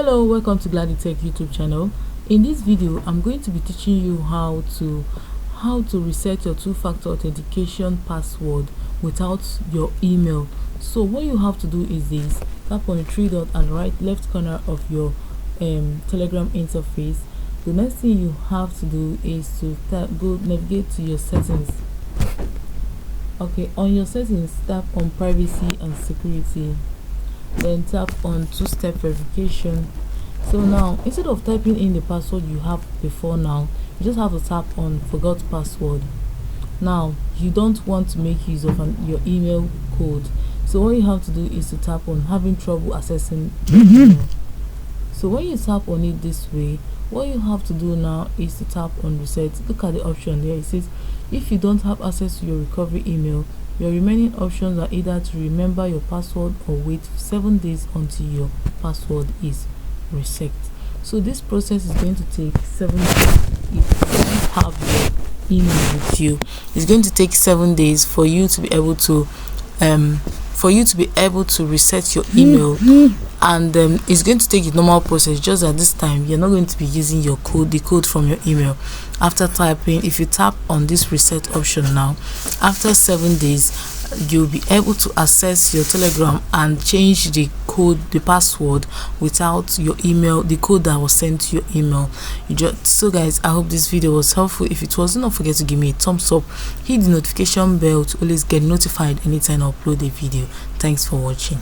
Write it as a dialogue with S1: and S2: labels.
S1: Hello, welcome to Gladdy Tech YouTube channel. In this video, I'm going to be teaching you how to reset your two-factor authentication password without your email. So what you have to do is this: tap on the three dot at the left corner of your Telegram interface. The next thing you have to do is to navigate to your settings. Okay, on your settings, tap on privacy and security, then tap on two-step verification. So now, instead of typing in the password you have before, now you just have to tap on forgot password. Now you don't want to make use of your email code, so what you have to do is to tap on having trouble accessing your email. So when you tap on it this way, what you have to do now is to tap on reset. Look at the option there. It says if you don't have access to your recovery email, your remaining options are either to remember your password or wait 7 days until your password is reset. So this process is going to take 7 days. If you don't have your email with you, it's going to take 7 days for you to be able to reset your email. And it's going to take a normal process, just at this time you're not going to be using the code from your email. After typing, if you tap on this reset option now, after 7 days you'll be able to access your Telegram and change the password without your email, the code that was sent to your email. So guys, I hope this video was helpful. If it was, don't forget to give me a thumbs up, hit the notification bell to always get notified anytime I upload a video. Thanks for watching.